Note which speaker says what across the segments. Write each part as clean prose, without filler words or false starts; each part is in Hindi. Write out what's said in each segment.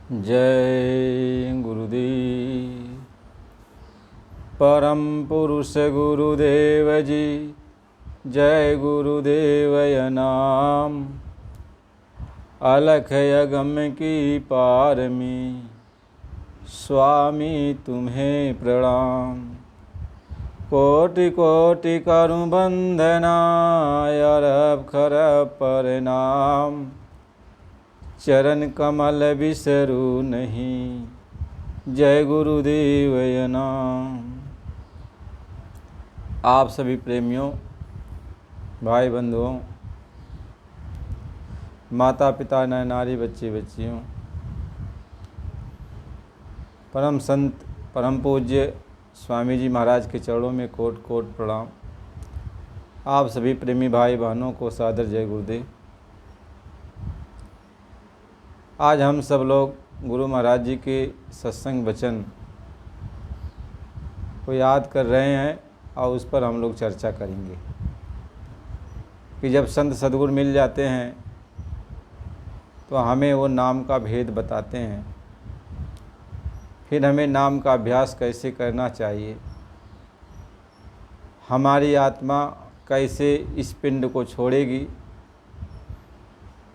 Speaker 1: जय गुरुदेव। परम पुरुष गुरुदेव जी, जय गुरुदेवय नाम। अलख यगम की पारमी, स्वामी तुम्हें प्रणाम। कोटि कोटि करूं बंदना, अरब खरब प्रणाम। चरण कमल बिसरू नहीं, जय गुरुदेवय नाम। आप सभी प्रेमियों, भाई बंधुओं, माता पिता नर नारी बच्चे बच्चियों, परम संत परम पूज्य स्वामी जी महाराज के चरणों में कोट कोट प्रणाम। आप सभी प्रेमी भाई बहनों को सादर जय गुरुदेव। आज हम सब लोग गुरु महाराज जी के सत्संग वचन को याद कर रहे हैं और उस पर हम लोग चर्चा करेंगे कि जब संत सद्गुरु मिल जाते हैं तो हमें वो नाम का भेद बताते हैं। फिर हमें नाम का अभ्यास कैसे करना चाहिए, हमारी आत्मा कैसे इस पिंड को छोड़ेगी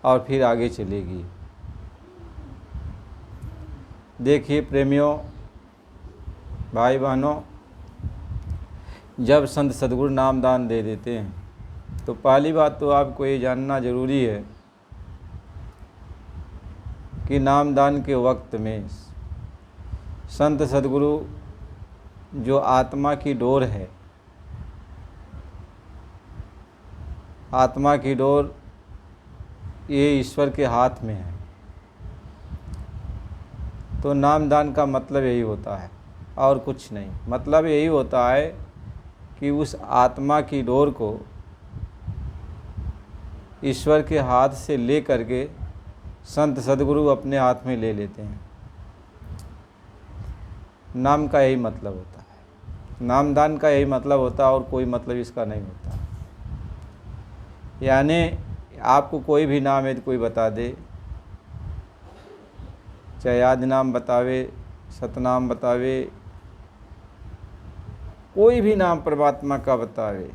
Speaker 1: और फिर आगे चलेगी। देखिए प्रेमियों, भाई बहनों, जब संत सद्गुरु नामदान दे देते हैं तो पहली बात तो आपको ये जानना ज़रूरी है कि नामदान के वक्त में संत सद्गुरु जो आत्मा की डोर है, आत्मा की डोर ये ईश्वर के हाथ में है। तो नामदान का मतलब यही होता है और कुछ नहीं। मतलब यही होता है कि उस आत्मा की डोर को ईश्वर के हाथ से ले करके संत सद्गुरु अपने हाथ में ले लेते हैं। नाम का यही मतलब होता है, नामदान का यही मतलब होता है और कोई मतलब इसका नहीं होता। यानी आपको कोई भी नाम यदि कोई बता दे, चाहे आदि नाम बतावे, सतनाम बतावे, कोई भी नाम परमात्मा का बतावे,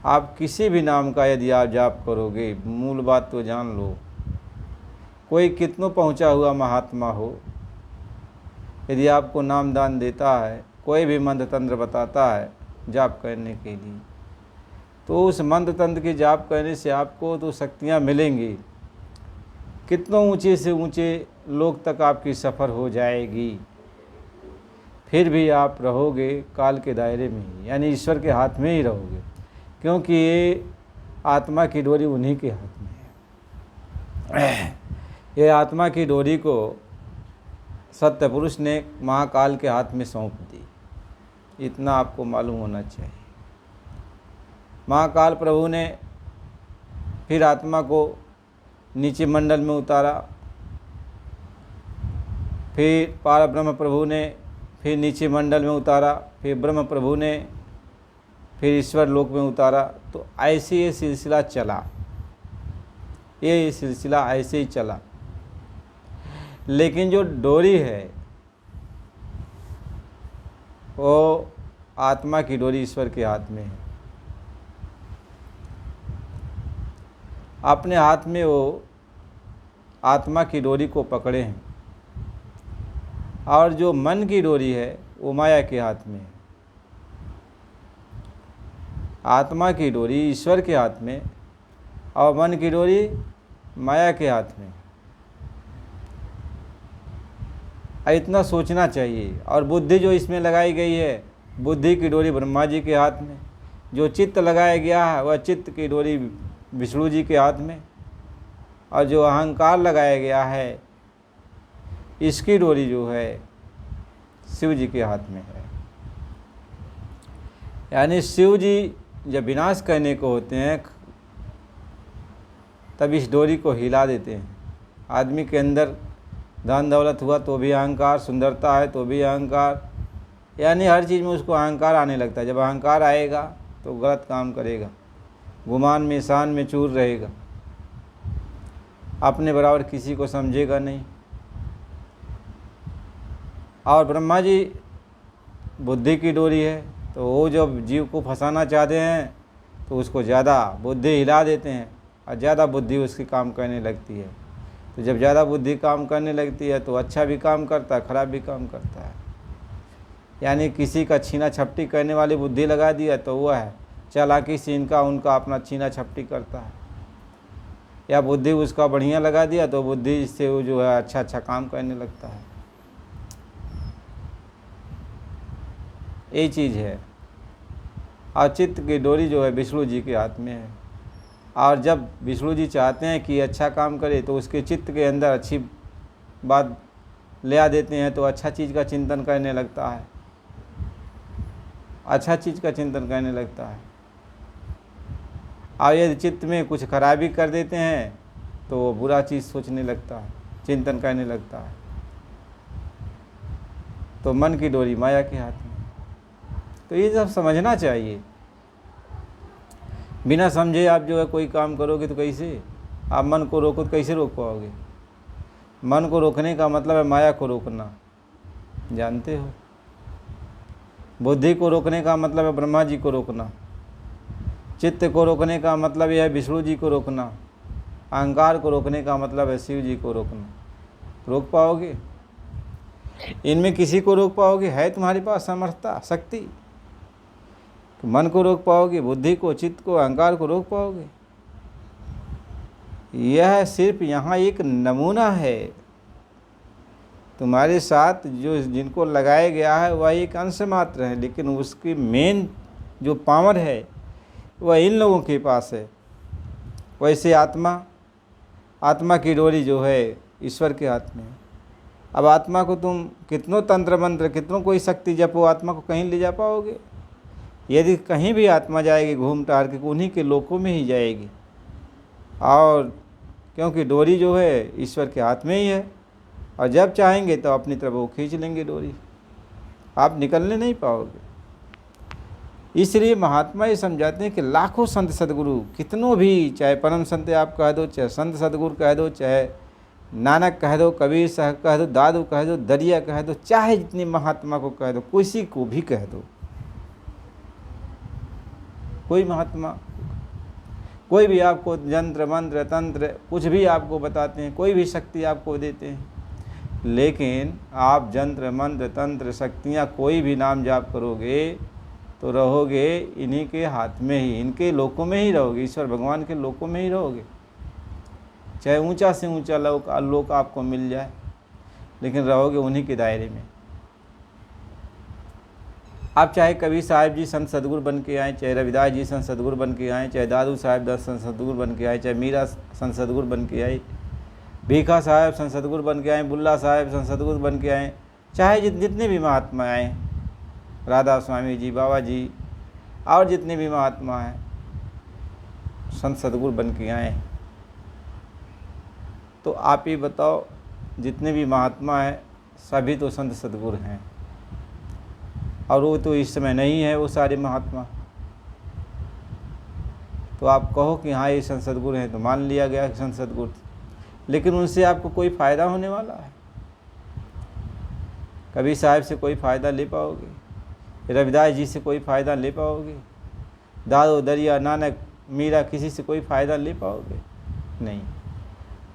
Speaker 1: आप किसी भी नाम का यदि आप जाप करोगे, मूल बात तो जान लो, कोई कितनों पहुंचा हुआ महात्मा हो, यदि आपको नामदान देता है, कोई भी मंत्र तंत्र बताता है जाप करने के लिए, तो उस मंत्र तंत्र के जाप करने से आपको तो शक्तियाँ मिलेंगी। कितनों ऊंचे से ऊंचे लोग तक आपकी सफ़र हो जाएगी, फिर भी आप रहोगे काल के दायरे में ही, यानी ईश्वर के हाथ में ही रहोगे, क्योंकि ये आत्मा की डोरी उन्हीं के हाथ में है। ये आत्मा की डोरी को सत्य पुरुष ने महाकाल के हाथ में सौंप दी, इतना आपको मालूम होना चाहिए। महाकाल प्रभु ने फिर आत्मा को नीचे मंडल में उतारा, फिर पार ब्रह्म प्रभु ने फिर नीचे मंडल में उतारा, फिर ब्रह्म प्रभु ने फिर ईश्वर लोक में उतारा। तो ऐसे ये सिलसिला चला, ये सिलसिला ऐसे ही चला। लेकिन जो डोरी है वो आत्मा की डोरी ईश्वर के हाथ में है। अपने हाथ में वो आत्मा की डोरी को पकड़े हैं, और जो मन की डोरी है वो माया के हाथ में है। आत्मा की डोरी ईश्वर के हाथ में और मन की डोरी माया के हाथ में। इतना सोचना चाहिए। और बुद्धि जो इसमें लगाई गई है, बुद्धि की डोरी ब्रह्मा जी के हाथ में, जो चित्त लगाया गया है वह चित्त की डोरी विष्णु जी के हाथ में, और जो अहंकार लगाया गया है इसकी डोरी जो है शिव जी के हाथ में है। यानी शिव जी जब विनाश करने को होते हैं तब इस डोरी को हिला देते हैं। आदमी के अंदर धन दौलत हुआ तो भी अहंकार, सुंदरता है तो भी अहंकार, यानी हर चीज़ में उसको अहंकार आने लगता है। जब अहंकार आएगा तो गलत काम करेगा, गुमान में शान में चूर रहेगा। अपने बराबर किसी को समझेगा नहीं। और ब्रह्मा जी बुद्धि की डोरी है, तो वो जब जीव को फंसाना चाहते हैं तो उसको ज़्यादा बुद्धि हिला देते हैं और ज़्यादा बुद्धि उसकी काम करने लगती है। तो जब ज़्यादा बुद्धि काम करने लगती है तो अच्छा भी काम करता है, खराब भी काम करता है। यानी किसी का छीना छपटी करने वाली बुद्धि लगा दिया तो वह है चालाकी से इनका उनका अपना छीना छपटी करता है, या बुद्धि उसका बढ़िया लगा दिया तो बुद्धि से वो जो है अच्छा अच्छा काम करने लगता है। ये चीज़ है। और चित्त की डोरी जो है विष्णु जी के हाथ में है, और जब विष्णु जी चाहते हैं कि अच्छा काम करे तो उसके चित्त के अंदर अच्छी बात ले आ देते हैं, तो अच्छा चीज़ का चिंतन करने लगता है, अच्छा चीज़ का चिंतन करने लगता है। और यदि चित्त में कुछ खराबी कर देते हैं तो वो बुरा चीज़ सोचने लगता है, चिंतन करने लगता है। तो मन की डोरी माया के हाथ में। तो ये सब समझना चाहिए। बिना समझे आप जो है कोई काम करोगे तो कैसे? आप मन को रोको तो कैसे रोक पाओगे? मन को रोकने का मतलब है माया को रोकना, जानते हो। बुद्धि को रोकने का मतलब है ब्रह्मा जी को रोकना। चित्त को रोकने का मतलब यह है विष्णु जी को रोकना। अहंकार को रोकने का मतलब है शिव जी को रोकना। रोक पाओगे? इनमें किसी को रोक पाओगे? है तुम्हारे पास समर्थता, शक्ति? मन को रोक पाओगे? बुद्धि को, चित्त को, अहंकार को रोक पाओगे? यह सिर्फ यहाँ एक नमूना है। तुम्हारे साथ जो जिनको लगाया गया है वह एक अंश मात्र है, लेकिन उसकी मेन जो पावर है वह इन लोगों के पास है। वैसे आत्मा की डोरी जो है ईश्वर के हाथ में है। अब आत्मा को तुम कितनों तंत्र मंत्र, कितनों कोई शक्ति जपो, आत्मा को कहीं ले जा पाओगे? यदि कहीं भी आत्मा जाएगी घूम टहल के उन्हीं के लोकों में ही जाएगी। और क्योंकि डोरी जो है ईश्वर के हाथ में ही है, और जब चाहेंगे तो अपनी तरफ वो खींच लेंगे डोरी, आप निकलने नहीं पाओगे। इसलिए महात्मा ये समझाते हैं कि लाखों संत सदगुरु, कितनों भी, चाहे परम संत आप कह दो, चाहे संत सदगुरु कह दो, चाहे नानक कह दो, कबीर साहब कह दो, दादू कह दो, दरिया कह दो, चाहे जितनी महात्मा को कह दो, किसी को भी कह दो, कोई महात्मा, कोई भी आपको यंत्र मंत्र तंत्र कुछ भी आपको बताते हैं, कोई भी शक्ति आपको देते हैं, लेकिन आप यंत्र मंत्र तंत्र शक्तियाँ कोई भी नाम जाप करोगे तो रहोगे इन्हीं के हाथ में ही, इनके लोकों में ही रहोगे, ईश्वर भगवान के लोकों में ही रहोगे। चाहे ऊंचा से ऊंचा लोक आपको मिल जाए, लेकिन रहोगे उन्हीं के दायरे में। आप चाहे कबीर साहिब जी संत सदगुरु बन के आएँ, चाहे रविदास जी संत सदगुरु बन के आएँ, चाहे दादू साहिब संत सदगुरु बन के आए, चाहे मीरा संत सदगुरु बन के आए, भीखा साहब संत सदगुरु बन के आए, बुल्ला साहब संत सदगुरु बन के आए, चाहे जितने भी महात्मा आए, राधा स्वामी जी, बाबा जी, और जितने भी महात्मा हैं संत सदगुरु बन के आए, तो आप ही बताओ, जितने भी महात्मा हैं सभी तो संत सदगुरु हैं, और वो तो इस समय नहीं है वो सारे महात्मा। तो आप कहो कि हाँ ये संत सदगुरु हैं, तो मान लिया गया कि संत सदगुरु, लेकिन उनसे आपको कोई फ़ायदा होने वाला है? कबीर साहिब से कोई फ़ायदा ले पाओगे? रविदास जी से कोई फ़ायदा ले पाओगे? दादू, दरिया, नानक, मीरा, किसी से कोई फ़ायदा ले पाओगे? नहीं।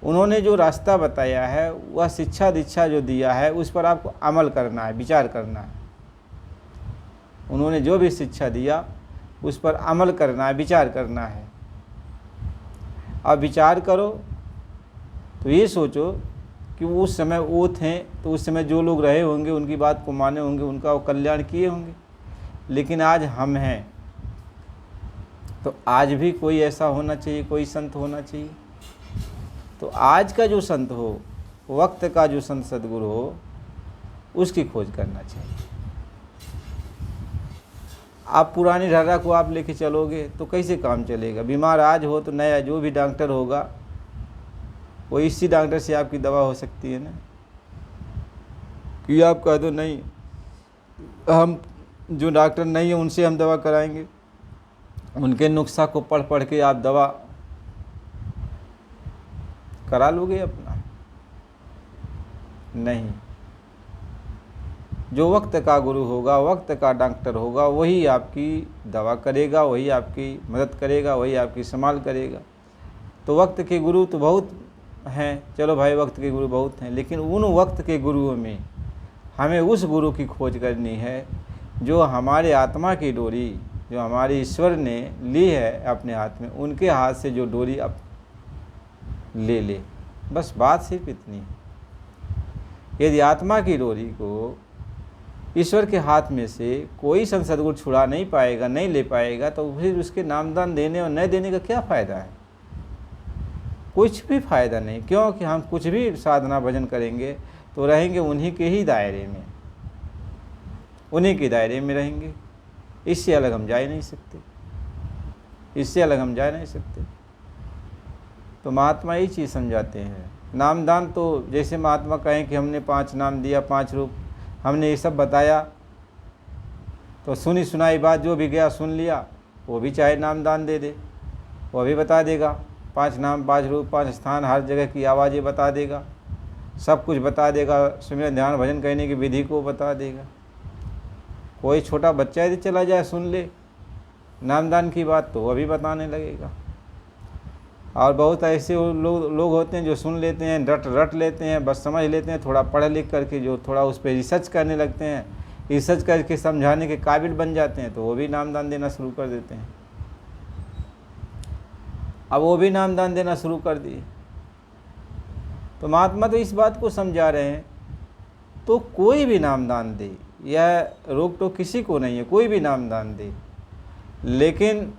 Speaker 1: उन्होंने जो रास्ता बताया है, वह शिक्षा दीक्षा जो दिया है, उस पर आपको अमल करना है, विचार करना है। उन्होंने जो भी शिक्षा दिया उस पर अमल करना है, विचार करना है। अब विचार करो तो ये सोचो कि उस समय वो थे तो उस समय जो लोग रहे होंगे उनकी बात को माने होंगे, उनका वो कल्याण किए होंगे, लेकिन आज हम हैं, तो आज भी कोई ऐसा होना चाहिए, कोई संत होना चाहिए। तो आज का जो संत हो, वक्त का जो संत सदगुरु हो, उसकी खोज करना चाहिए। आप पुरानी ढर्रा को आप लेके चलोगे तो कैसे काम चलेगा? बीमार आज हो तो नया जो भी डॉक्टर होगा वो इसी डॉक्टर से आपकी दवा हो सकती है ना, कि आप कह दो नहीं हम जो डॉक्टर नहीं है उनसे हम दवा कराएंगे, उनके नुस्खा को पढ़ पढ़ के आप दवा करा लोगे अपना? नहीं। जो वक्त का गुरु होगा, वक्त का डॉक्टर होगा, वही आपकी दवा करेगा, वही आपकी मदद करेगा, वही आपकी संभाल करेगा। तो वक्त के गुरु तो बहुत हैं, चलो भाई वक्त के गुरु बहुत हैं, लेकिन उन वक्त के गुरुओं में हमें उस गुरु की खोज करनी है जो हमारे आत्मा की डोरी, जो हमारे ईश्वर ने ली है अपने हाथ में, उनके हाथ से जो डोरी अब ले ले। बस बात सिर्फ इतनी है। यदि आत्मा की डोरी को ईश्वर के हाथ में से कोई संत सद्गुरु छुड़ा नहीं पाएगा, नहीं ले पाएगा, तो फिर उसके नामदान देने और न देने का क्या फ़ायदा है? कुछ भी फ़ायदा नहीं। क्योंकि हम कुछ भी साधना भजन करेंगे तो रहेंगे उन्हीं के ही दायरे में, उन्हीं के दायरे में रहेंगे। इससे अलग हम जा ही नहीं सकते, इससे अलग हम जा नहीं सकते। तो महात्मा यही चीज़ समझाते हैं। नामदान तो जैसे महात्मा कहें कि हमने 5 नाम दिया, 5 रूप, हमने ये सब बताया, तो सुनी सुनाई बात जो भी गया सुन लिया, वो भी चाहे नामदान दे दे, वो भी बता देगा। 5 नाम, 5 रूप, 5 स्थान, हर जगह की आवाज़ें बता देगा, सब कुछ बता देगा। सुमिरन ध्यान भजन करने की विधि को बता देगा। कोई छोटा बच्चा यदि चला जाए सुन ले नामदान की बात, तो वह भी बताने लगेगा। और बहुत ऐसे लोग होते हैं जो सुन लेते हैं, रट लेते हैं, बस समझ लेते हैं, थोड़ा पढ़ लिख करके जो थोड़ा उस पर रिसर्च करने लगते हैं, रिसर्च करके समझाने के काबिल बन जाते हैं, तो वो भी नामदान देना शुरू कर देते हैं। अब वो भी नामदान देना शुरू कर दिए। तो महात्मा तो इस बात को समझा रहे हैं, तो कोई भी नामदान दे, यह रोक टोक किसी को नहीं है, कोई भी नामदान दे, लेकिन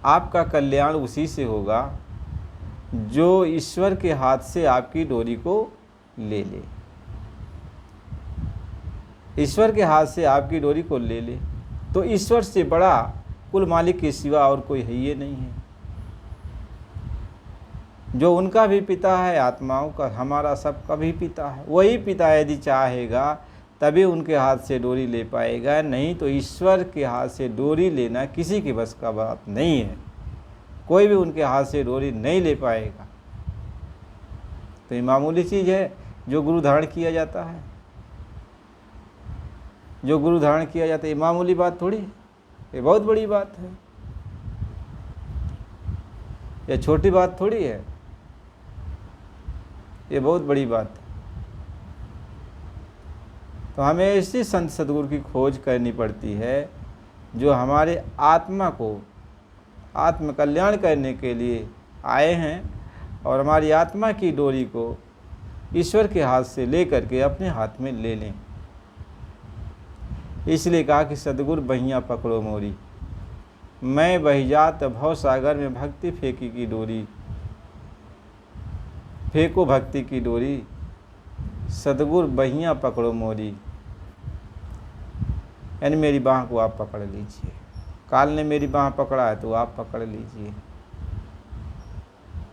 Speaker 1: आपका कल्याण उसी से होगा जो ईश्वर के हाथ से आपकी डोरी को ले ले। ईश्वर के हाथ से आपकी डोरी को ले ले तो ईश्वर से बड़ा कुल मालिक के सिवा और कोई है ही नहीं है। जो उनका भी पिता है, आत्माओं का, हमारा सबका भी पिता है, वही पिता यदि चाहेगा तभी उनके हाथ से डोरी ले पाएगा, नहीं तो ईश्वर के हाथ से डोरी लेना किसी की बस का बात नहीं है। कोई भी उनके हाथ से डोरी नहीं ले पाएगा। तो ये मामूली चीज़ है जो गुरु धारण किया जाता है, जो गुरु धारण किया जाता है, ये मामूली बात थोड़ी है, ये बहुत बड़ी बात है, ये छोटी बात थोड़ी है, ये बहुत बड़ी बात है। तो हमें ऐसी संत सद्गुरु की खोज करनी पड़ती है जो हमारे आत्मा को आत्म कल्याण करने के लिए आए हैं और हमारी आत्मा की डोरी को ईश्वर के हाथ से ले करके अपने हाथ में ले लें। इसलिए कहा कि सद्गुरु बहियाँ पकड़ो मोरी, मैं बही जात भव सागर में भक्ति फेंकी की डोरी। फेंको भक्ति की डोरी, सद्गुरु बहियाँ पकड़ो मोरी, यानी मेरी बाँह को आप पकड़ लीजिए। काल ने मेरी बाँह पकड़ा है तो आप पकड़ लीजिए,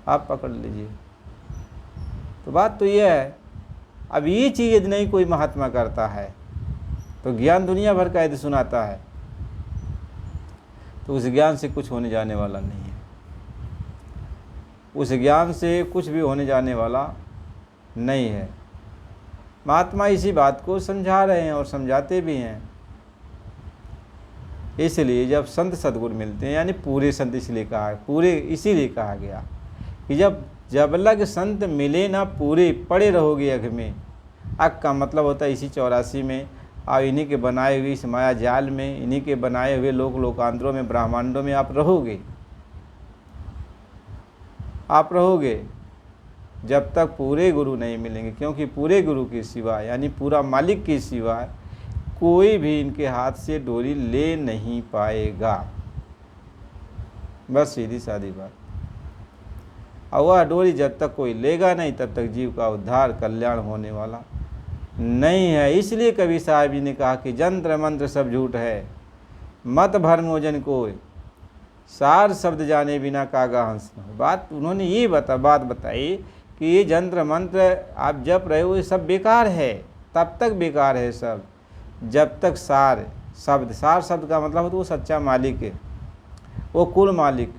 Speaker 1: आप पकड़ लीजिए। तो बात तो यह है, अब ये चीज़ यदि नहीं कोई महात्मा करता है तो ज्ञान दुनिया भर का यदि सुनाता है तो उस ज्ञान से कुछ होने जाने वाला नहीं है, उस ज्ञान से कुछ भी होने जाने वाला नहीं है। महात्मा इसी बात को समझा रहे हैं और समझाते भी हैं। इसलिए जब संत सद्गुरु मिलते हैं, यानी पूरे संत, इसलिए कहा, पूरे इसीलिए कहा गया कि जब लग संत मिले ना पूरे, पड़े रहोगे अघ में। अघ का मतलब होता है इसी 84 में, और इन्हीं के बनाए हुए इस माया जाल में, इन्हीं के बनाए हुए लोकांतरों में, ब्रह्मांडों में आप रहोगे, आप रहोगे जब तक पूरे गुरु नहीं मिलेंगे। क्योंकि पूरे गुरु के सिवा, यानी पूरा मालिक के सिवा कोई भी इनके हाथ से डोरी ले नहीं पाएगा। बस सीधी सादी बात। और वह डोरी जब तक कोई लेगा नहीं तब तक जीव का उद्धार कल्याण होने वाला नहीं है। इसलिए कवि साहब जी ने कहा कि जंत्र मंत्र सब झूठ है, मत भरमो जन को, सार शब्द जाने बिना कागा हंस न। बात उन्होंने ये बात बताई कि ये जंत्र मंत्र आप जप रहे हो, ये सब बेकार है। तब तक बेकार है सब जब तक सार शब्द का मतलब हो तो वो सच्चा मालिक है, वो कुल मालिक,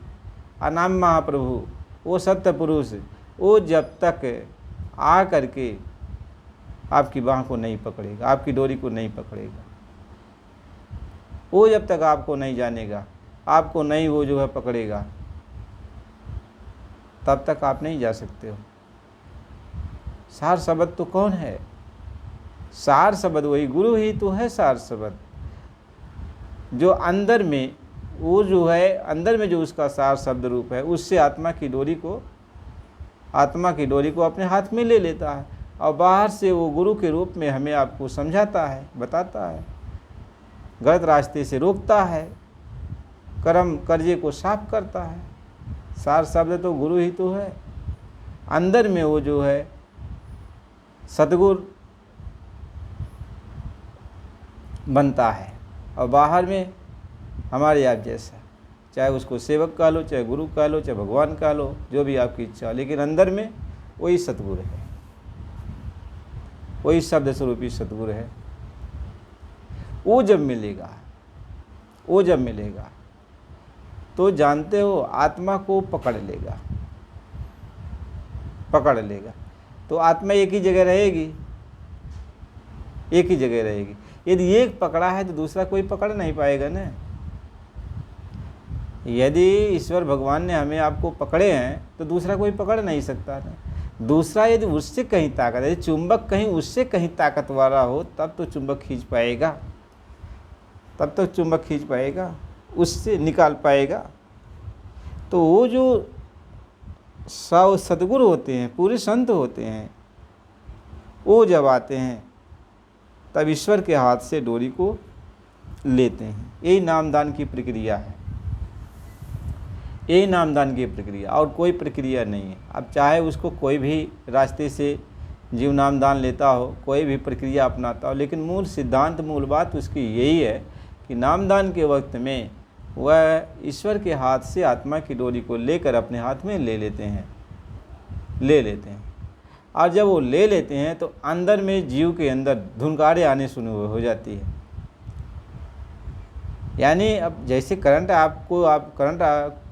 Speaker 1: अनाम महाप्रभु, वो सत्य पुरुष वो जब तक आ करके आपकी बाह को नहीं पकड़ेगा, आपकी डोरी को नहीं पकड़ेगा, वो जब तक आपको नहीं जानेगा, आपको नहीं वो जो है पकड़ेगा, तब तक आप नहीं जा सकते हो। सार शब्द तो कौन है? सार शब्द वही गुरु ही तो है। सार शब्द जो अंदर में, वो जो है अंदर में जो उसका सार शब्द रूप है, उससे आत्मा की डोरी को अपने हाथ में ले लेता है और बाहर से वो गुरु के रूप में हमें आपको समझाता है, बताता है, गलत रास्ते से रोकता है, कर्म कर्जे को साफ करता है। सार शब्द तो गुरु ही तो है। अंदर में वो जो है सतगुरु बनता है और बाहर में हमारे आप जैसा, चाहे उसको सेवक कह लो, चाहे गुरु कह लो, चाहे भगवान कह लो, जो भी आपकी इच्छा, लेकिन अंदर में वही सतगुरु है, वही शब्द स्वरूपी सतगुरु है। वो जब मिलेगा तो जानते हो आत्मा को पकड़ लेगा। तो आत्मा एक ही जगह रहेगी। यदि एक पकड़ा है तो दूसरा कोई पकड़ नहीं पाएगा ना। यदि ईश्वर भगवान ने हमें आपको पकड़े हैं तो दूसरा कोई पकड़ नहीं सकता ना। दूसरा यदि उससे कहीं ताकत, यदि चुंबक कहीं उससे कहीं ताकत वाला हो तब तो चुंबक खींच पाएगा, उससे निकाल पाएगा। तो वो जो सद्गुरु होते हैं, पूरे संत होते हैं, वो जब आते हैं तब ईश्वर के हाथ से डोरी को लेते हैं। यही नामदान की प्रक्रिया है, और कोई प्रक्रिया नहीं है। अब चाहे उसको कोई भी रास्ते से जीव नामदान लेता हो, कोई भी प्रक्रिया अपनाता हो, लेकिन मूल सिद्धांत, मूल बात उसकी यही है कि नामदान के वक्त में वह ईश्वर के हाथ से आत्मा की डोरी को लेकर अपने हाथ में ले लेते हैं। और जब वो ले लेते हैं तो अंदर में जीव के अंदर धुनकारें आने शुरू हो जाती है। यानी अब जैसे करंट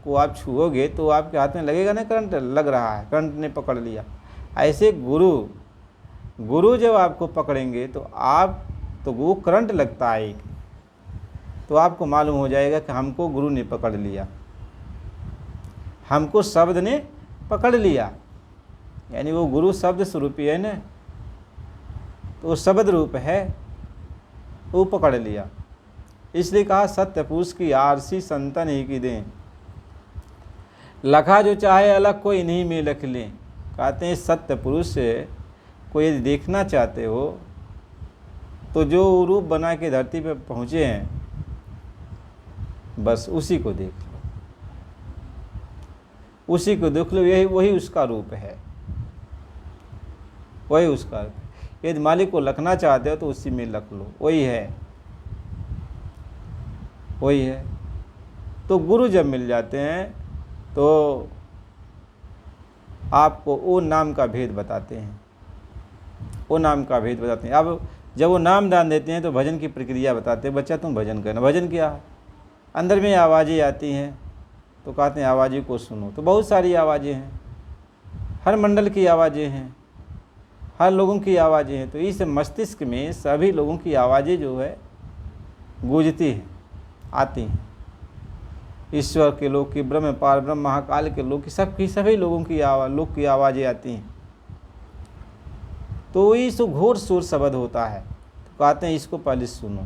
Speaker 1: को आप छुओगे तो आपके हाथ में लगेगा ना, करंट लग रहा है, करंट ने पकड़ लिया। ऐसे गुरु जब आपको पकड़ेंगे तो वो करंट लगता है एक, तो आपको मालूम हो जाएगा कि हमको गुरु ने पकड़ लिया, हमको शब्द ने पकड़ लिया। यानी वो गुरु शब्द स्वरूपी है ना, तो वो शब्द रूप है, वो पकड़ लिया। इसलिए कहा सत्य पुरुष की आरसी संतन ही की दें, लखा जो चाहे अलग कोई नहीं में लख लें। कहते हैं सत्य पुरुष को यदि देखना चाहते हो तो जो रूप बना के धरती पे पहुँचे हैं, बस उसी को देख लो, यही वही उसका रूप है, वही उसका रूप है। यदि मालिक को लखना चाहते हो तो उसी में लख लो, वही है। तो गुरु जब मिल जाते हैं तो आपको वो नाम का भेद बताते हैं, अब जब वो नाम दान देते हैं तो भजन की प्रक्रिया बताते हैं। बच्चा तुम भजन करना। भजन क्या? अंदर में आवाज़ें आती हैं तो कहते हैं आवाज़ें को सुनो। तो बहुत सारी आवाज़ें हैं, हर मंडल की आवाज़ें हैं, हर लोगों की आवाज़ें हैं। तो इस मस्तिष्क में सभी लोगों की आवाज़ें जो है गूंजती हैं, आती हैं। ईश्वर के लोग की, ब्रह्म पार ब्रह्म महाकाल के लोग की, सभी लोगों की आवाज़ें आती हैं। तो ये सो घोर शोर शब्द होता है। तो कहते हैं इसको पहले सुनो।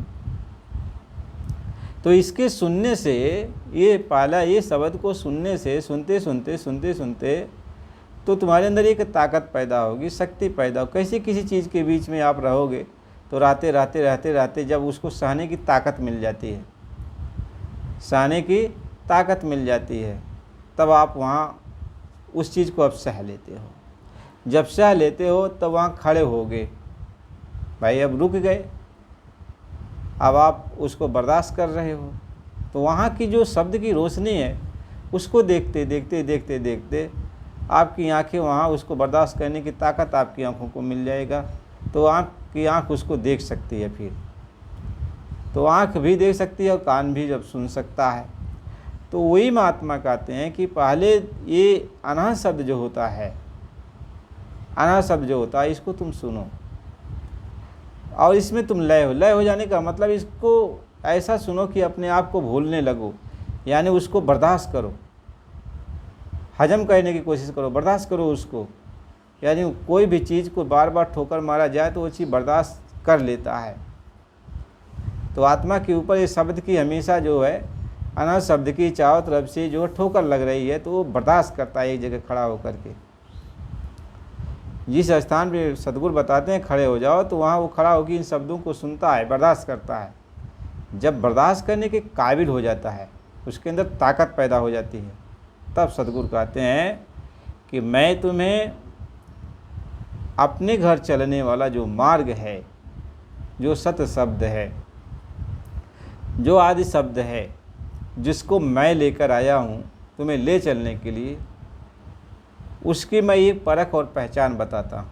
Speaker 1: तो इसके सुनने से, ये शब्द को सुनने से, सुनते तो तुम्हारे अंदर एक ताकत पैदा होगी, शक्ति पैदा हो। कैसे किसी चीज़ के बीच में आप रहोगे तो रहते जब उसको सहने की ताकत मिल जाती है, तब आप वहाँ उस चीज़ को अब सह लेते हो। जब सह लेते हो तब वहाँ खड़े होगे, भाई अब रुक गए, अब आप उसको बर्दाश्त कर रहे हो। तो वहाँ की जो शब्द की रोशनी है उसको देखते आपकी आंखें वहाँ उसको बर्दाश्त करने की ताकत आपकी आंखों को मिल जाएगा। तो आपकी आंख उसको देख सकती है, फिर तो आंख भी देख सकती है और कान भी जब सुन सकता है। तो वही महात्मा कहते हैं कि पहले ये अनहद शब्द जो होता है, अनहद शब्द जो होता है, इसको तुम सुनो और इसमें तुम लय हो जाने का मतलब इसको ऐसा सुनो कि अपने आप को भूलने लगो, यानी उसको बर्दाश्त करो, हजम करने की कोशिश करो, बर्दाश्त करो उसको। यानी कोई भी चीज़ को बार बार ठोकर मारा जाए तो वो चीज़ बर्दाश्त कर लेता है। तो आत्मा के ऊपर इस शब्द की हमेशा जो है, अनहद शब्द की चारों तरफ से जो ठोकर लग रही है तो वो बर्दाश्त करता है एक जगह खड़ा होकर के। जिस स्थान पे सदगुरु बताते हैं खड़े हो जाओ, तो वहाँ वो खड़ा होकर इन शब्दों को सुनता है, बर्दाश्त करता है। जब बर्दाश्त करने के काबिल हो जाता है, उसके अंदर ताकत पैदा हो जाती है, तब सदगुरु कहते हैं कि मैं तुम्हें अपने घर चलने वाला जो मार्ग है, जो सत शब्द है, जो आदि शब्द है, जिसको मैं लेकर आया हूँ तुम्हें ले चलने के लिए, उसकी मैं एक परख और पहचान बताता हूँ।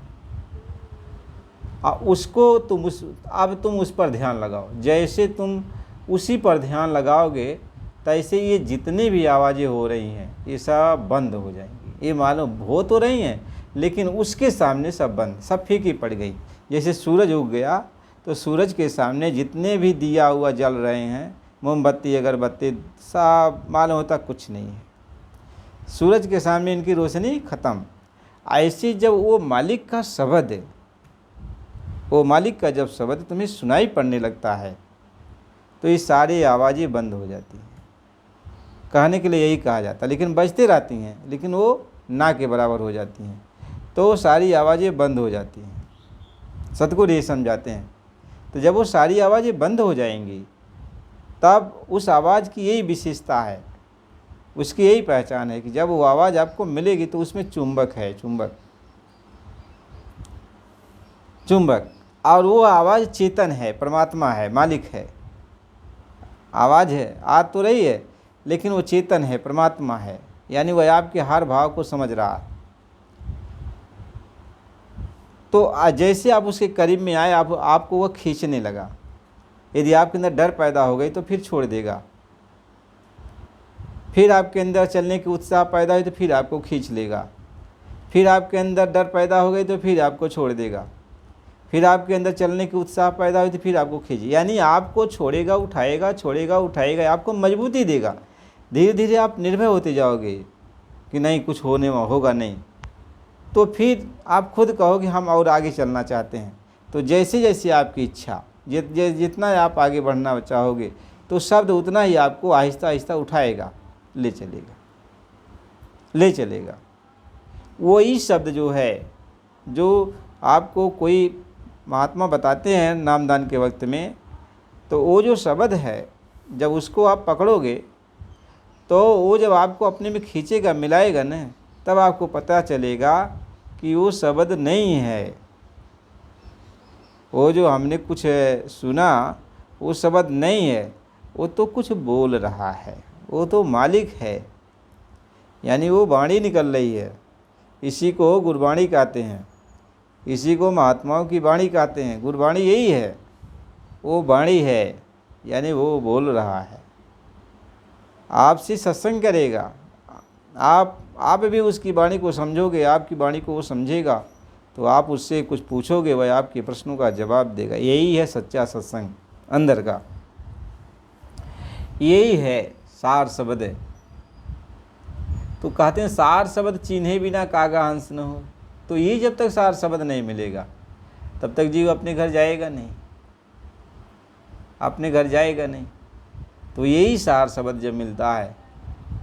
Speaker 1: उसको अब तुम उस पर ध्यान लगाओ। जैसे तुम उसी पर ध्यान लगाओगे तैसे ये जितनी भी आवाज़ें हो रही हैं ये सब बंद हो जाएंगी। ये मालूम हो तो रही हैं लेकिन उसके सामने सब बंद, सब फीकी पड़ गई। जैसे सूरज उग गया तो सूरज के सामने जितने भी दिया हुआ जल रहे हैं, मोमबत्ती अगरबत्ती, सब मालूम होता कुछ नहीं है। सूरज के सामने इनकी रोशनी ख़त्म। ऐसी जब वो मालिक का शब्द है, वो मालिक का जब शब्द तुम्हें सुनाई पड़ने लगता है तो ये सारी आवाज़ें बंद हो जाती हैं। कहने के लिए यही कहा जाता है, लेकिन बजते रहती हैं, लेकिन वो ना के बराबर हो जाती हैं, तो सारी आवाज़ें बंद हो जाती हैं। सतगुरु ये समझाते हैं। तो जब वो सारी आवाज़ें बंद हो जाएंगी तब उस आवाज़ की यही विशेषता है, उसकी यही पहचान है कि जब वो आवाज़ आपको मिलेगी तो उसमें चुंबक है, चुंबक। और वो आवाज़ चेतन है, परमात्मा है, मालिक है। आवाज़ है, आ तो रही है, लेकिन वो चेतन है, परमात्मा है, यानी वह आपके हर भाव को समझ रहा है। तो जैसे आप उसके करीब में आए, आपको वह खींचने लगा। यदि आपके अंदर डर पैदा हो गई तो फिर छोड़ देगा, फिर आपके अंदर चलने की उत्साह पैदा हुई तो फिर आपको खींच लेगा, फिर आपके अंदर डर पैदा हो गई तो फिर आपको छोड़ देगा, फिर आपके अंदर चलने की उत्साह पैदा हुई तो फिर आपको खींच, यानी आपको छोड़ेगा उठाएगा, छोड़ेगा उठाएगा, आपको मजबूती देगा। धीरे धीरे आप निर्भय होते जाओगे कि नहीं कुछ होने होगा नहीं, तो फिर आप खुद कहोगे हम और आगे चलना चाहते हैं। तो जैसे जैसे आपकी इच्छा, जितना आप आगे बढ़ना चाहोगे तो शब्द उतना ही आपको आहिस्ता आहिस्ता उठाएगा, ले चलेगा। वही शब्द जो है, जो आपको कोई महात्मा बताते हैं नामदान के वक्त में, तो वो जो शब्द है जब उसको आप पकड़ोगे तो वो जब आपको अपने में खींचेगा, मिलाएगा न, तब आपको पता चलेगा कि वो शब्द नहीं है। वो जो हमने कुछ सुना वो शब्द नहीं है, वो तो कुछ बोल रहा है, वो तो मालिक है, यानी वो वाणी निकल रही है। इसी को गुरबाणी कहते हैं, इसी को महात्माओं की वाणी कहते हैं। गुरबाणी यही है, वो वाणी है, यानी वो बोल रहा है, आपसे सत्संग करेगा। आप भी उसकी वाणी को समझोगे, आपकी वाणी को वो समझेगा, तो आप उससे कुछ पूछोगे, वह आपके प्रश्नों का जवाब देगा। यही है सच्चा सत्संग अंदर का, यही है सार शब्द है। तो कहते हैं सार शब्द चिन्हे बिना कागा हंस न हो। तो ये जब तक सार शब्द नहीं मिलेगा तब तक जीव अपने घर जाएगा नहीं, अपने घर जाएगा नहीं। तो यही सार शब्द जब मिलता है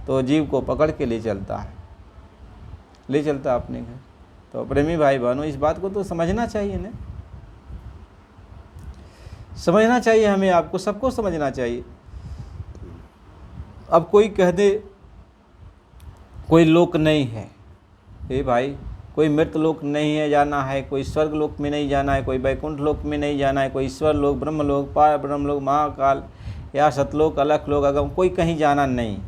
Speaker 1: तो जीव को पकड़ के ले चलता है, ले चलता अपने घर। तो प्रेमी भाई बहनों, इस बात को तो समझना चाहिए ना, समझना चाहिए हमें, आपको सबको समझना चाहिए। अब कोई कह दे कोई लोक नहीं है, हे भाई कोई मृत लोक नहीं है जाना है, कोई स्वर्ग लोक में नहीं जाना है, कोई वैकुंठ लोक में नहीं जाना है, कोई ईश्वर लोक, ब्रह्म लोक, पार ब्रह्म लोक, महाकाल या सतलोक, अलख लोक, अगम, कोई कहीं जाना नहीं।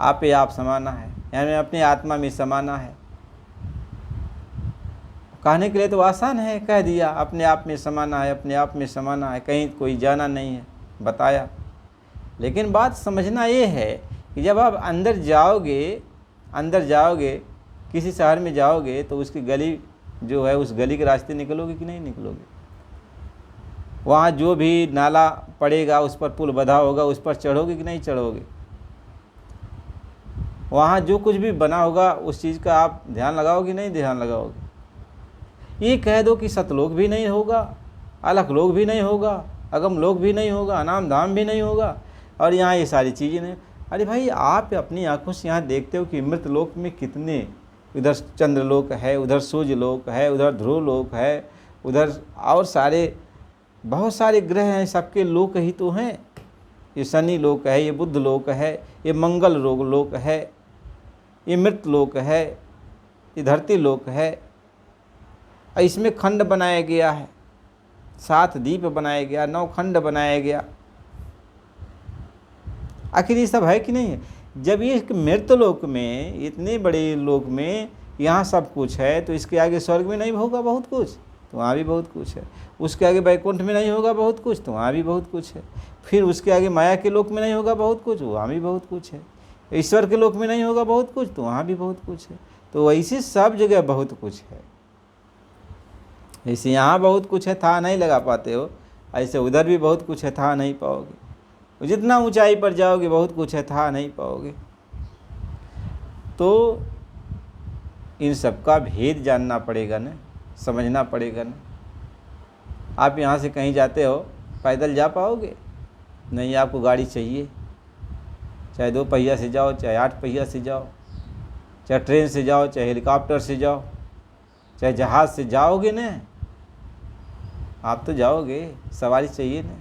Speaker 1: आप ही आप समाना है, यानी अपनी आत्मा में समाना है। कहने के लिए तो आसान है, कह दिया अपने आप में समाना है, अपने आप में समाना है, कहीं कोई जाना नहीं है, बताया। लेकिन बात समझना ये है कि जब आप अंदर जाओगे किसी शहर में जाओगे तो उसकी गली जो है, उस गली के रास्ते निकलोगे कि नहीं निकलोगे? वहाँ जो भी नाला पड़ेगा, उस पर पुल बंधा होगा, उस पर चढ़ोगे कि नहीं चढ़ोगे? वहाँ जो कुछ भी बना होगा उस चीज़ का आप ध्यान लगाओगे कि नहीं ध्यान लगाओगे? ये कह दो कि सतलोक भी नहीं होगा, अलख लोक भी नहीं होगा, अगम लोक भी नहीं होगा, अनाम धाम भी नहीं होगा, और यहाँ ये सारी चीज़ें नहीं। अरे भाई, आप अपनी आंखों से यहाँ देखते हो कि मृत लोक में कितने, उधर चंद्रलोक है, उधर सूर्य लोक है, उधर ध्रुव लोक है, उधर और सारे बहुत सारे ग्रह हैं, सबके लोक ही तो हैं। ये शनि लोक है, ये बुध लोक है, ये मंगल लोक है, ये मृत लोक है, ये धरती लोक है। और इसमें खंड बनाया गया है, 7 द्वीप बनाया गया, 9 खंड बनाया गया। आखिर ये सब है कि नहीं है? जब ये मृत लोक में, इतने बड़े लोक में यहाँ सब कुछ है, तो इसके आगे स्वर्ग में नहीं होगा बहुत कुछ? तो वहाँ भी बहुत कुछ है। उसके आगे वैकुंठ में नहीं होगा बहुत कुछ? तो वहाँ भी बहुत कुछ है। फिर उसके आगे माया के लोक में नहीं होगा बहुत कुछ? वहाँ भी बहुत कुछ है। ईश्वर के लोक में नहीं होगा बहुत कुछ? तो वहाँ भी बहुत कुछ है। तो वैसे सब जगह बहुत कुछ है। ऐसे यहाँ बहुत कुछ है, था नहीं लगा पाते हो, ऐसे उधर भी बहुत कुछ है, था नहीं पाओगे। जितना ऊंचाई पर जाओगे बहुत कुछ है, था नहीं पाओगे। तो इन सब का भेद जानना पड़ेगा ना, समझना पड़ेगा ना। आप यहाँ से कहीं जाते हो, पैदल जा पाओगे? नहीं, आपको गाड़ी चाहिए। चाहे 2 पहिया से जाओ, चाहे 8 पहिया से जाओ, चाहे ट्रेन से जाओ, चाहे हेलीकॉप्टर से जाओ, चाहे जहाज़ से जाओगे ना, आप तो जाओगे, सवारी चाहिए ना।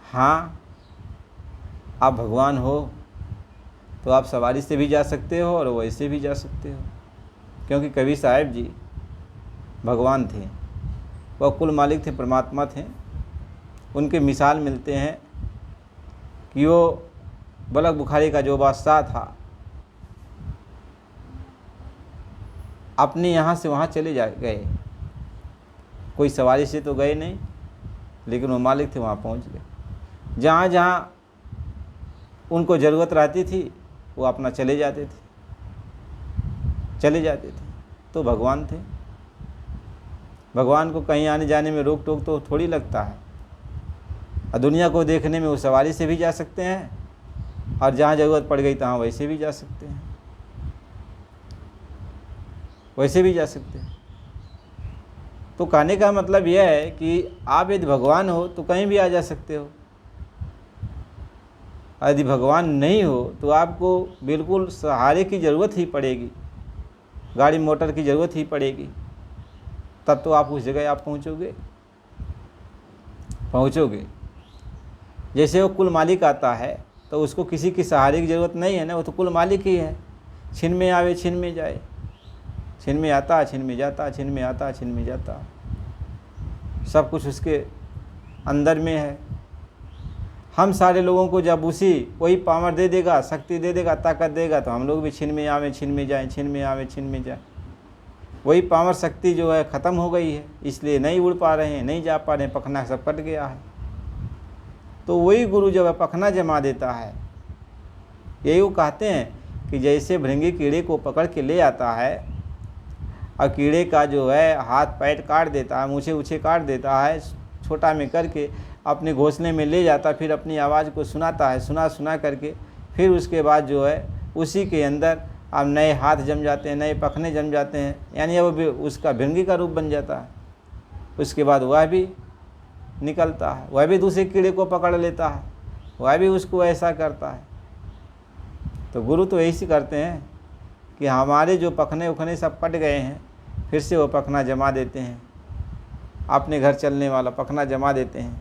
Speaker 1: हाँ, आप भगवान हो तो आप सवारी से भी जा सकते हो और वैसे भी जा सकते हो, क्योंकि कबीर साहब जी भगवान थे, वह कुल मालिक थे, परमात्मा थे। उनके मिसाल मिलते हैं कि वो बलक बुखारी का जो बादशाह था, अपने यहाँ से वहाँ चले गए, कोई सवारी से तो गए नहीं, लेकिन वो मालिक थे, वहाँ पहुँच गए। जहाँ जहाँ उनको ज़रूरत रहती थी वो अपना चले जाते थे। तो भगवान थे। भगवान को कहीं आने जाने में रोक टोक तो थोड़ी लगता है। और दुनिया को देखने में वो सवारी से भी जा सकते हैं, और जहाँ ज़रूरत पड़ गई तहाँ वैसे भी जा सकते हैं, तो कहने का मतलब यह है कि आप यदि भगवान हो तो कहीं भी आ जा सकते हो। यदि भगवान नहीं हो तो आपको बिल्कुल सहारे की ज़रूरत ही पड़ेगी, गाड़ी मोटर की ज़रूरत ही पड़ेगी, तब तो आप उस जगह आप पहुँचोगे। जैसे वो कुल मालिक आता है तो उसको किसी की सहारे की ज़रूरत नहीं है ना, वो तो कुल मालिक ही है। छिन में आवे छिन में जाए, छिन में आता छिन में जाता, छिन में आता छिन में जाता, सब कुछ उसके अंदर में है। हम सारे लोगों को जब वही पावर दे देगा, शक्ति दे देगा, ताकत देगा, तो हम लोग भी छिन में आवे छिन में जाए, छिन में आवे छिन में जाए। वही पावर शक्ति जो है ख़त्म हो गई है, इसलिए नहीं उड़ पा रहे हैं, नहीं जा पा रहे हैं, पखना सब कट गया है। तो वही गुरु जब पखना जमा देता है, यही वो कहते हैं कि जैसे भृंगी कीड़े को पकड़ के ले आता है और कीड़े का जो है हाथ पैर काट देता है, मूछे ऊछे काट देता है, छोटा में करके अपने घोंसले में ले जाता, फिर अपनी आवाज़ को सुनाता है, सुना करके फिर उसके बाद जो है उसी के अंदर अब नए हाथ जम जाते हैं, नए पखने जम जाते हैं, यानी अब उसका भृंगी का रूप बन जाता है। उसके बाद वह भी निकलता है, वह भी दूसरे कीड़े को पकड़ लेता है, वह भी उसको ऐसा करता है। तो गुरु तो ऐसे करते हैं कि हमारे जो पखने उखने सब कट गए हैं, फिर से वो पखना जमा देते हैं, अपने घर चलने वाला पखना जमा देते हैं,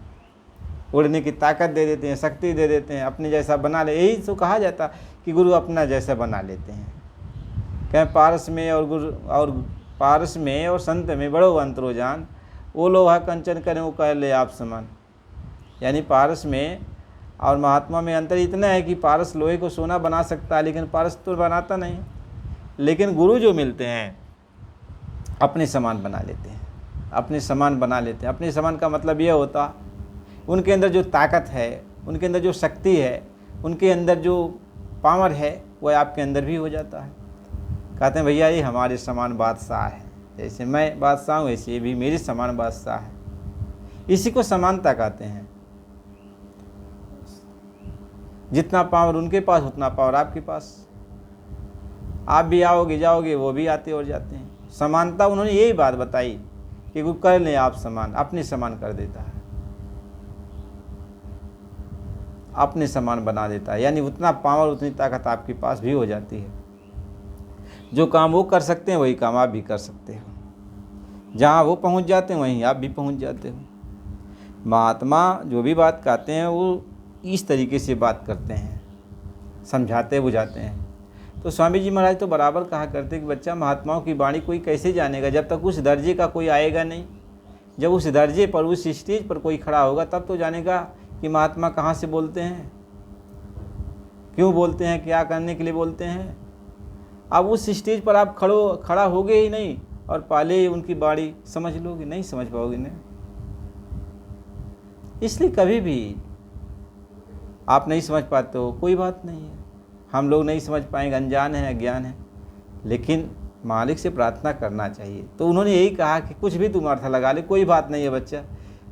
Speaker 1: उड़ने की ताकत दे देते हैं, शक्ति दे देते हैं, अपने जैसा बना ले। यही तो कहा जाता कि गुरु अपना जैसा बना लेते हैं। कहें पारस में और संत में बड़ो अंतरो जान, वो लोहा कंचन करें वो कह ले आप समान। यानी पारस में और महात्मा में अंतर इतना है कि पारस लोहे को सोना बना सकता है, लेकिन पारस तो बनाता नहीं। लेकिन गुरु जो मिलते हैं अपने समान बना लेते हैं, अपने समान बना लेते हैं। अपने समान का मतलब यह होता उनके अंदर जो ताकत है, उनके अंदर जो शक्ति है, उनके अंदर जो पावर है वह आपके अंदर भी हो जाता है। कहते हैं भैया ये हमारे समान बादशाह है, जैसे मैं बादशाह हूँ वैसे ये भी मेरे समान बादशाह है। इसी को समानता कहते हैं। जितना पावर उनके पास उतना पावर आपके पास। आप भी आओगे जाओगे, वो भी आते और जाते हैं। समानता उन्होंने यही बात बताई कि वो कर लें आप समान, अपने समान कर देता है, अपने समान बना देता है। यानी उतना पावर उतनी ताकत आपके पास भी हो जाती है। जो काम वो कर सकते हैं वही काम आप भी कर सकते हो। जहाँ वो पहुँच जाते हैं वहीं आप भी पहुँच जाते हो। महात्मा जो भी बात कहते हैं वो इस तरीके से बात करते हैं, समझाते बुझाते हैं। तो स्वामी जी महाराज तो बराबर कहा करते कि बच्चा, महात्माओं की वाणी कोई कैसे जानेगा जब तक उस दर्जे का कोई आएगा नहीं। जब उस दर्जे पर, उस स्टेज पर कोई खड़ा होगा तब तो जानेगा कि महात्मा कहाँ से बोलते हैं, क्यों बोलते हैं, क्या करने के लिए बोलते हैं। अब उस स्टेज पर आप खड़ा होगे ही नहीं और पहले ही उनकी वाणी समझ लोगे, नहीं समझ पाओगे नहीं। इसलिए कभी भी आप नहीं समझ पाते हो, कोई बात नहीं है। हम लोग नहीं समझ पाएंगे, अनजान है, अज्ञान है, लेकिन मालिक से प्रार्थना करना चाहिए। तो उन्होंने यही कहा कि कुछ भी तुम अर्थ लगा ले, कोई बात नहीं है बच्चा,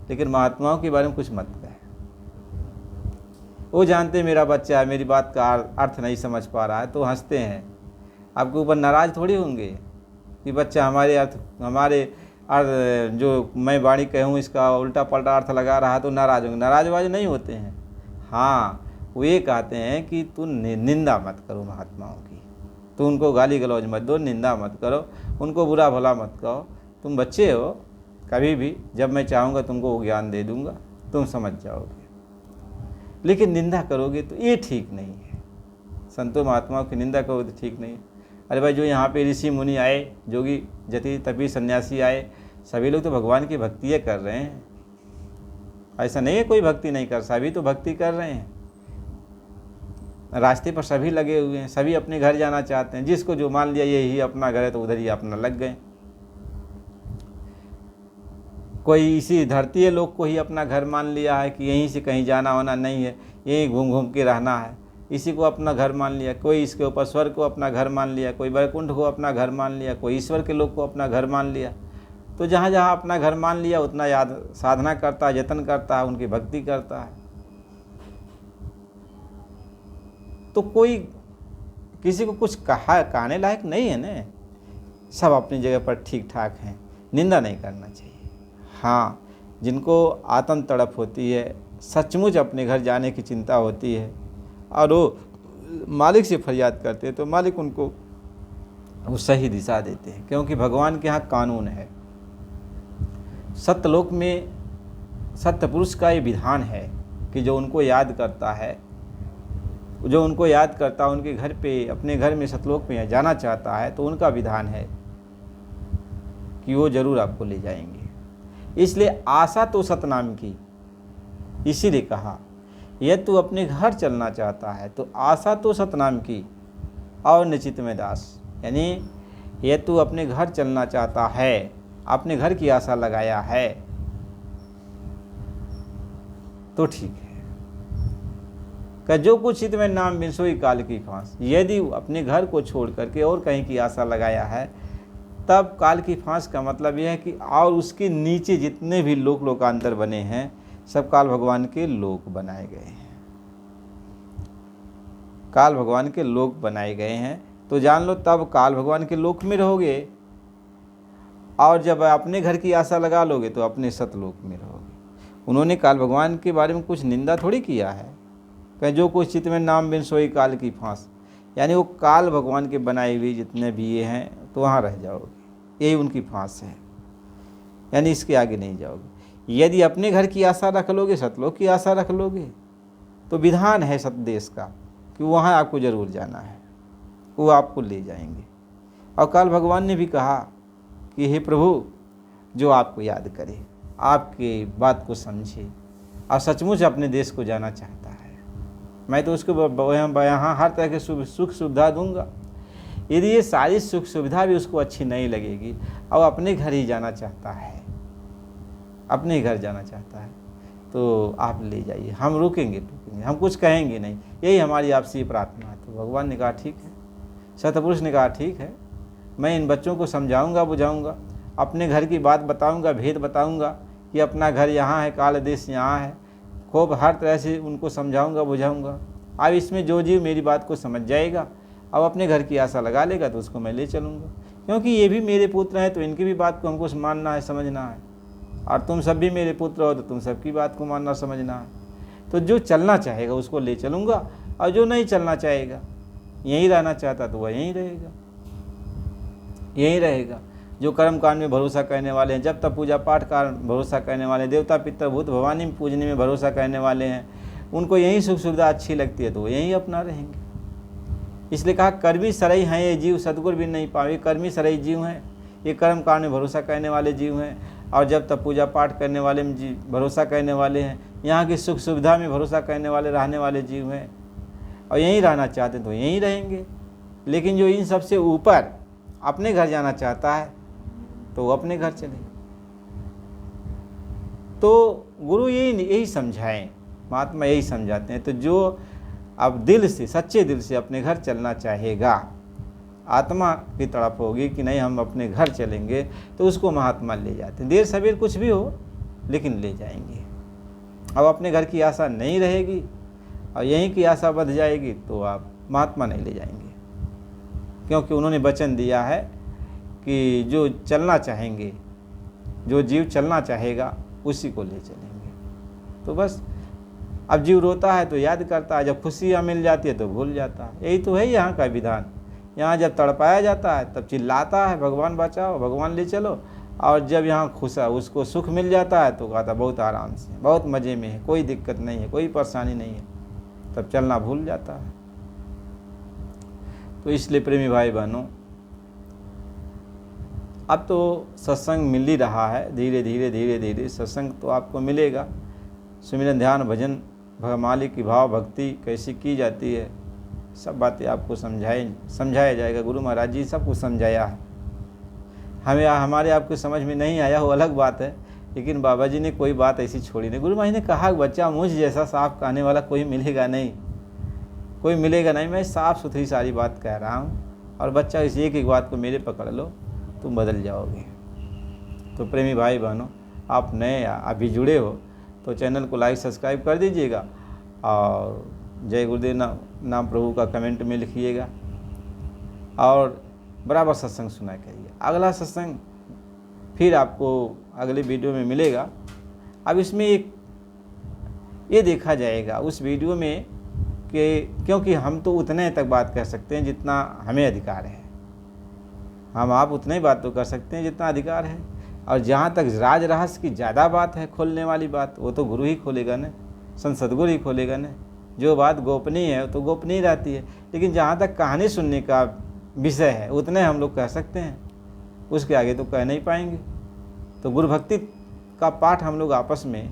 Speaker 1: लेकिन महात्माओं के बारे में कुछ मत कहे। वो जानते मेरा बच्चा है, मेरी बात का अर्थ नहीं समझ पा रहा है, तो हंसते हैं। आपके ऊपर नाराज थोड़ी होंगे कि बच्चा हमारे अर्थ जो मैं वाणी कहूँ इसका उल्टा पलटा अर्थ लगा रहा, तो नाराज होंगे। नाराजबाज नहीं होते हैं। हाँ, वो ये कहते हैं कि तू निंदा मत करो महात्माओं की, तू उनको गाली गलौज मत दो, निंदा मत करो, उनको बुरा भला मत कहो। तुम बच्चे हो, कभी भी जब मैं चाहूँगा तुमको वो ज्ञान दे दूँगा, तुम समझ जाओगे। लेकिन निंदा करोगे तो ये ठीक नहीं है। संतों महात्माओं की निंदा करोगे तो ठीक नहीं है। अरे भाई, जो यहाँ पे ऋषि मुनि आए, जोगी जति तपी सन्यासी आए, सभी लोग तो भगवान की भक्ति कर रहे हैं। ऐसा नहीं है कोई भक्ति नहीं कर, सभी तो भक्ति कर रहे हैं। रास्ते पर सभी लगे हुए हैं, सभी अपने घर जाना चाहते हैं। जिसको जो मान लिया यही अपना घर है तो उधर ही अपना लग गए। कोई इसी धरती लोक को ही अपना घर मान लिया है कि यहीं से कहीं जाना होना नहीं है, यहीं घूम घूम के रहना है, इसी को अपना घर मान लिया। कोई इसके ऊपर स्वर्ग को अपना घर मान लिया, कोई वैकुंठ को अपना घर मान लिया, कोई ईश्वर के लोक को अपना घर मान लिया। तो जहाँ जहाँ अपना घर मान लिया उतना याद साधना करता है, यत्न करता है, उनकी भक्ति करता है। तो कोई किसी को कुछ कहने लायक नहीं है ना, सब अपनी जगह पर ठीक ठाक हैं। निंदा नहीं करना चाहिए। हाँ, जिनको आत्म तड़प होती है, सचमुच अपने घर जाने की चिंता होती है और वो मालिक से फरियाद करते हैं, तो मालिक उनको वो सही दिशा देते हैं। क्योंकि भगवान के यहाँ कानून है। सत्यलोक में सत्य पुरुष का ये विधान है कि जो उनको याद करता है, उनके घर पे, अपने घर में सतलोक में जाना चाहता है, तो उनका विधान है कि वो जरूर आपको ले जाएंगे। इसलिए आशा तो सतनाम की, इसीलिए कहा यह तू अपने घर चलना चाहता है तो आशा तो सतनाम की और निश्चित में दास। यानी यह तू अपने घर चलना चाहता है, अपने घर की आशा लगाया है तो ठीक है। का जो कुछ हित में नाम बिन सोई काल की फांस। यदि अपने घर को छोड़ करके और कहीं की आशा लगाया है, तब काल की फांस का मतलब यह है कि और उसके नीचे जितने भी लोकांतर बने हैं सब काल भगवान के लोक बनाए गए हैं। काल भगवान के लोक बनाए गए हैं, तो जान लो तब काल भगवान के लोक में रहोगे। और जब अपने घर की आशा लगा लोगे तो अपने सतलोक में रहोगे। उन्होंने काल भगवान के बारे में कुछ निंदा थोड़ी किया है। कहीं जो कुछ चित्त में नाम बिन सोई काल की फांस, यानी वो काल भगवान के बनाए हुए जितने भी ये हैं तो वहाँ रह जाओगे, यही उनकी फांस है। यानी इसके आगे नहीं जाओगे। यदि अपने घर की आशा रख लोगे, सतलोक की आशा रख लोगे, तो विधान है सतदेश का कि वहाँ आपको जरूर जाना है, वो आपको ले जाएंगे। और काल भगवान ने भी कहा कि हे प्रभु, जो आपको याद करे, आपके बात को समझे और सचमुच अपने देश को जाना चाहता है, मैं तो उसको यहाँ हर तरह के सुख सुविधा दूंगा। यदि ये सारी सुख सुविधा भी उसको अच्छी नहीं लगेगी और अपने घर ही जाना चाहता है, अपने घर जाना चाहता है, तो आप ले जाइए, हम रुकेंगे टूकेंगे, हम कुछ कहेंगे नहीं, यही हमारी आपसी प्रार्थना है। तो भगवान ने कहा ठीक है, सतपुरुष ने कहा ठीक है, मैं इन बच्चों को समझाऊंगा बुझाऊंगा, अपने घर की बात बताऊंगा, भेद बताऊंगा कि अपना घर यहाँ है, काल देश यहाँ है, खूब हर तरह से उनको समझाऊंगा बुझाऊंगा। अब इसमें जो जीव मेरी बात को समझ जाएगा, अब अपने घर की आशा लगा लेगा, तो उसको मैं ले चलूँगा, क्योंकि ये भी मेरे पुत्र हैं, तो इनकी भी बात को हमको मानना है, समझना है। और तुम सब भी मेरे पुत्र हो, तो तुम सबकी बात को मानना समझना है। तो जो चलना चाहेगा उसको ले चलूँगा, और जो नहीं चलना चाहेगा, यहीं रहना चाहता, तो वह यहीं रहेगा, यहीं रहेगा। जो कर्म कांड में भरोसा करने वाले हैं, जब तक पूजा पाठ का भरोसा करने वाले हैं, देवता पितर भूत भवानी में पूजने में भरोसा करने वाले हैं, उनको यही सुख सुविधा अच्छी लगती है, तो वो यहीं अपना रहेंगे। इसलिए कहा कर्मी सरई हैं ये जीव, सदगुरु भी नहीं पावे। कर्मी सरई जीव हैं, ये कर्म कांड में भरोसा करने वाले जीव हैं, और जब तक पूजा पाठ करने वाले में भरोसा करने वाले हैं, यहाँ की सुख सुविधा में भरोसा करने वाले रहने वाले जीव हैं, और यहीं रहना चाहते हैं तो यहीं रहेंगे। लेकिन जो इन सबसे ऊपर अपने घर जाना चाहता है, तो वो अपने घर चले। तो गुरु यही समझाएं, महात्मा यही समझाते हैं। तो जो अब दिल से, सच्चे दिल से अपने घर चलना चाहेगा, आत्मा की तड़प होगी कि नहीं हम अपने घर चलेंगे, तो उसको महात्मा ले जाते हैं। देर सवेर कुछ भी हो, लेकिन ले जाएंगे। अब अपने घर की आशा नहीं रहेगी और यहीं की आशा बढ़ जाएगी, तो आप महात्मा नहीं ले जाएंगे, क्योंकि उन्होंने वचन दिया है कि जो चलना चाहेंगे, जो जीव चलना चाहेगा, उसी को ले चलेंगे। तो बस अब जीव रोता है तो याद करता है, जब खुशियाँ मिल जाती है तो भूल जाता है। यही तो है यहाँ का विधान। यहाँ जब तड़पाया जाता है तब चिल्लाता है भगवान बचाओ, भगवान ले चलो, और जब यहाँ खुश है, उसको सुख मिल जाता है, तो कहता बहुत आराम से, बहुत मज़े में है, कोई दिक्कत नहीं है, कोई परेशानी नहीं है, तब चलना भूल जाता है। तो इसलिए प्रेमी भाई बहनों, अब तो सत्संग मिल ही रहा है, धीरे धीरे धीरे धीरे सत्संग तो आपको मिलेगा। सुमिरन ध्यान भजन मालिक की भाव भक्ति कैसी की जाती है, सब बातें आपको समझाया जाएगा। गुरु महाराज जी सब कुछ समझाया है। हमें हमारे आपको समझ में नहीं आया वो अलग बात है, लेकिन बाबा जी ने कोई बात ऐसी छोड़ी नहीं। गुरु महाराज ने कहा बच्चा मुझ जैसा साफ कहने वाला कोई मिलेगा नहीं, कोई मिलेगा नहीं। मैं साफ़ सुथरी सारी बात कह रहा हूँ, और बच्चा इस एक एक बात को मेरे पकड़ लो, तुम बदल जाओगे। तो प्रेमी भाई बहनों, आप नए अभी जुड़े हो तो चैनल को लाइक सब्सक्राइब कर दीजिएगा, और जय गुरुदेव नाम प्रभु का कमेंट में लिखिएगा, और बराबर सत्संग सुना करिए। अगला सत्संग फिर आपको अगले वीडियो में मिलेगा। अब इसमें एक ये देखा जाएगा उस वीडियो में कि क्योंकि हम तो उतने तक बात कर सकते हैं जितना हमें अधिकार है, हम आप उतने ही बात तो कर सकते हैं जितना अधिकार है। और जहाँ तक राज रहस्य की ज़्यादा बात है, खोलने वाली बात, वो तो गुरु ही खोलेगा न, संत सदगुरु ही खोलेगा न। जो बात गोपनीय है तो गोपनीय रहती है, लेकिन जहाँ तक कहानी सुनने का विषय है उतने हम लोग कह सकते हैं, उसके आगे तो कह नहीं पाएंगे। तो गुरु भक्ति का पाठ हम लोग आपस में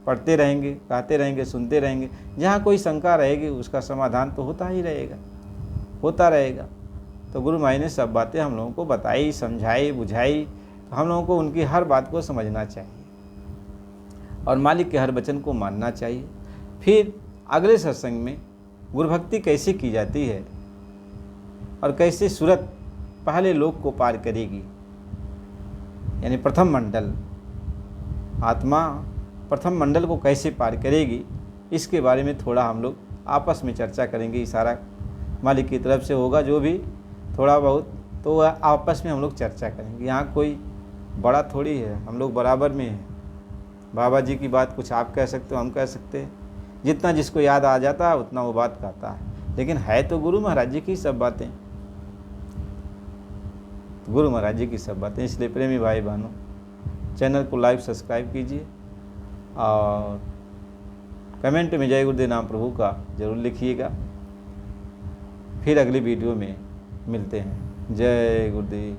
Speaker 1: पढ़ते रहेंगे, कहते रहेंगे, सुनते रहेंगे। जहाँ कोई शंका रहेगी उसका समाधान तो होता ही रहेगा, होता रहेगा। तो गुरु माई ने सब बातें हम लोगों को बताई, समझाई, बुझाई। हम लोगों को उनकी हर बात को समझना चाहिए और मालिक के हर वचन को मानना चाहिए। फिर अगले सत्संग में गुरु भक्ति कैसे की जाती है और कैसे सूरत पहले लोक को पार करेगी, यानी प्रथम मंडल, आत्मा प्रथम मंडल को कैसे पार करेगी, इसके बारे में थोड़ा हम लोग आपस में चर्चा करेंगे। इशारा मालिक की तरफ से होगा, जो भी थोड़ा बहुत तो वह आपस में हम लोग चर्चा करेंगे। यहाँ कोई बड़ा थोड़ी है, हम लोग बराबर में हैं। बाबा जी की बात कुछ आप कह सकते हो, हम कह सकते हैं, जितना जिसको याद आ जाता है उतना वो बात कहता है, लेकिन है तो गुरु महाराज जी की सब बातें, गुरु महाराज जी की सब बातें। इसलिए प्रेमी भाई बहनों, चैनल को लाइक सब्सक्राइब कीजिए और कमेंट में जय गुरुदेव नाम प्रभु का जरूर लिखिएगा। फिर अगली वीडियो में मिलते हैं। जय गुरुदेव।